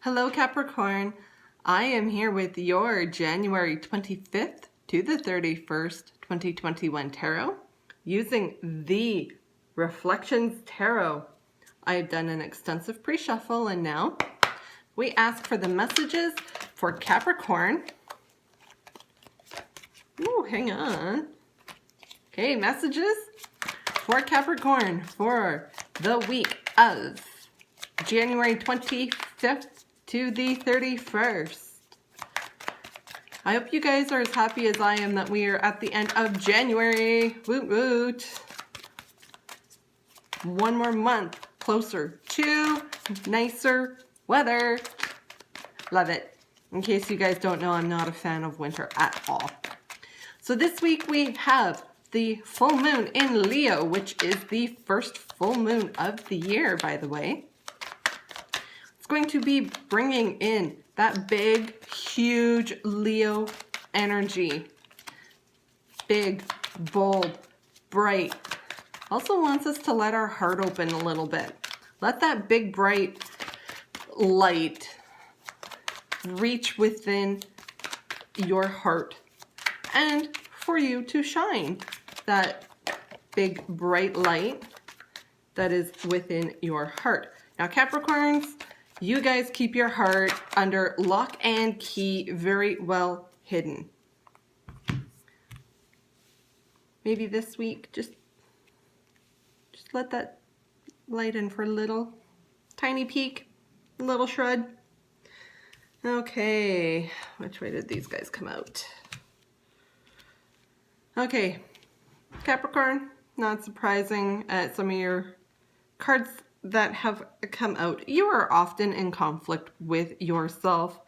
Hello Capricorn, I am here with your January 25th to the 31st, 2021 Tarot using the Reflections Tarot. I have done an extensive pre-shuffle and now we ask for the messages for Capricorn. Ooh, hang on. Okay, messages for Capricorn for the week of January 25th to the 31st. I hope you guys are as happy as I am that we are at the end of January. Woot woot. One more month closer to nicer weather. Love it. In case you guys don't know, I'm not a fan of winter at all. So this week we have the full moon in Leo, which is the first full moon of the year, by the way. Going to be bringing in that big, huge Leo energy. Big, bold, bright. Also wants us to let our heart open a little bit. Let that big, bright light reach within your heart and for you to shine that big, bright light that is within your heart. Now, Capricorns, you guys keep your heart under lock and key, very well hidden. Maybe this week, just let that light in for a little tiny peek, a little shred. Okay, which way did these guys come out? Okay, Capricorn, not surprising, some of your cards that have come out. You are often in conflict with yourself.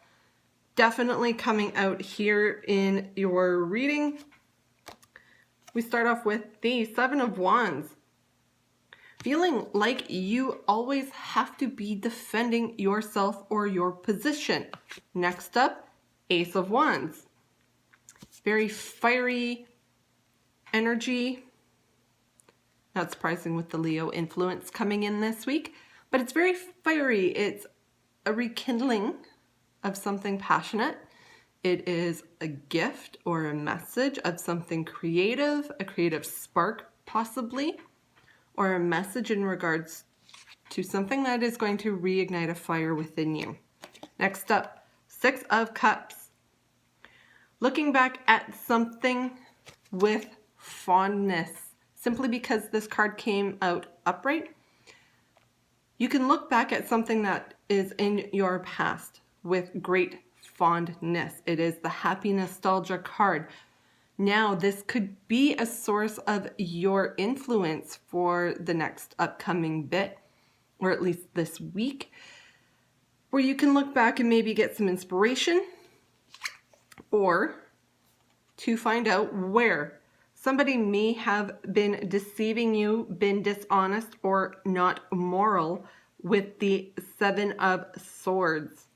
Definitely coming out here in your reading. We start off with the Seven of Wands. Feeling like you always have to be defending yourself or your position. Next up, Ace of Wands. Very fiery energy. Not surprising with the Leo influence coming in this week, but it's very fiery. It's a rekindling of something passionate. It is a gift or a message of something creative, a creative spark possibly, or a message in regards to something that is going to reignite a fire within you. Next up, Six of Cups. Looking back at something with fondness. Simply because this card came out upright, you can look back at something that is in your past with great fondness. It is the happy nostalgia card. Now, this could be a source of your influence for the next upcoming bit, or at least this week, where you can look back and maybe get some inspiration, or to find out where somebody may have been deceiving you, been dishonest, or not moral with the Seven of Swords.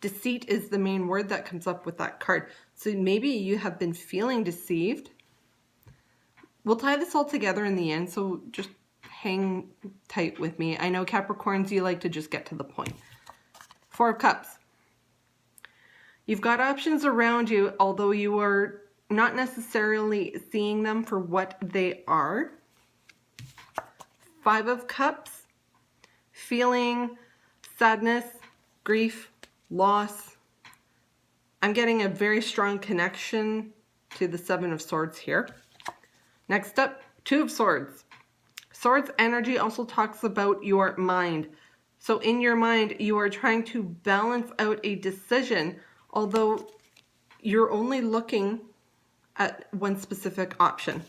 Deceit is the main word that comes up with that card. So maybe you have been feeling deceived. We'll tie this all together in the end, so just hang tight with me. I know Capricorns, you like to just get to the point. Four of Cups. You've got options around you, although you are not necessarily seeing them for what they are. Five of Cups, feeling sadness, grief, loss. I'm getting a very strong connection to the Seven of Swords here. Next up, Two of Swords. Swords energy also talks about your mind. So in your mind, you are trying to balance out a decision, although you're only looking at one specific option.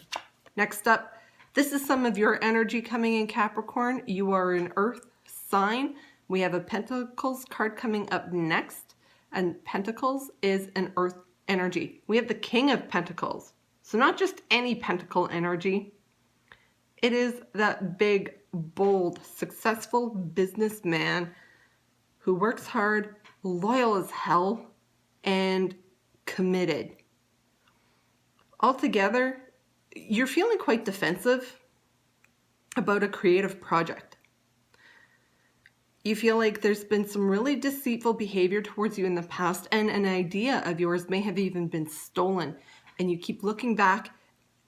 Next up, this is some of your energy coming in, Capricorn. You are an earth sign. We have a Pentacles card coming up next, and Pentacles is an earth energy. We have the King of Pentacles. So not just any pentacle energy. It is that big, bold, successful businessman who works hard, loyal as hell, and committed. Altogether, you're feeling quite defensive about a creative project. You feel like there's been some really deceitful behavior towards you in the past, and an idea of yours may have even been stolen. And you keep looking back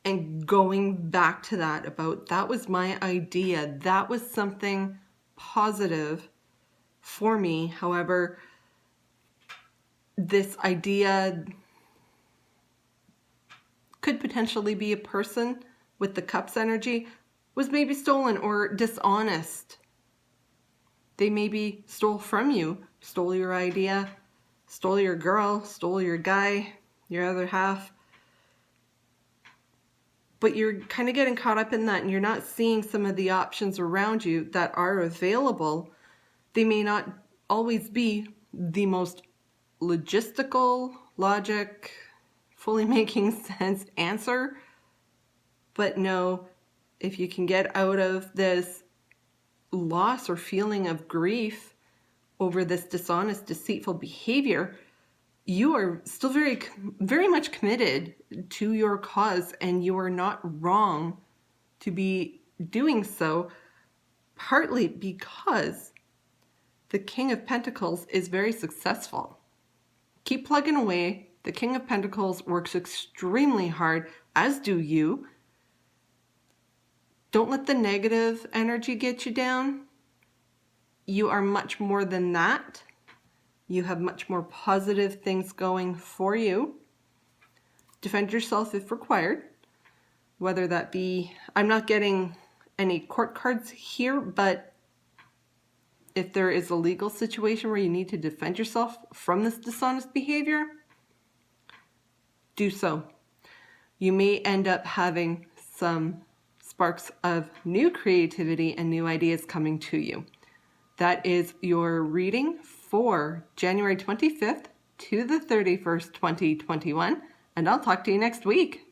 and going back to that about, that was my idea. That was something positive for me. However, this idea could potentially be a person with the Cups energy, was maybe stolen or dishonest. They maybe stole from you, stole your idea, stole your girl, stole your guy, your other half. But you're kind of getting caught up in that, and you're not seeing some of the options around you that are available. They may not always be the most logistical, logic, fully making sense answer. But no, if you can get out of this loss or feeling of grief over this dishonest, deceitful behavior, you are still very much committed to your cause, and you are not wrong to be doing so, partly because the King of Pentacles is very successful. Keep plugging away. The King of Pentacles works extremely hard, as do you. Don't let the negative energy get you down. You are much more than that. You have much more positive things going for you. Defend yourself if required, whether that be, I'm not getting any court cards here, but if there is a legal situation where you need to defend yourself from this dishonest behavior, do so. You may end up having some sparks of new creativity and new ideas coming to you. That is your reading for January 25th to the 31st, 2021, and I'll talk to you next week.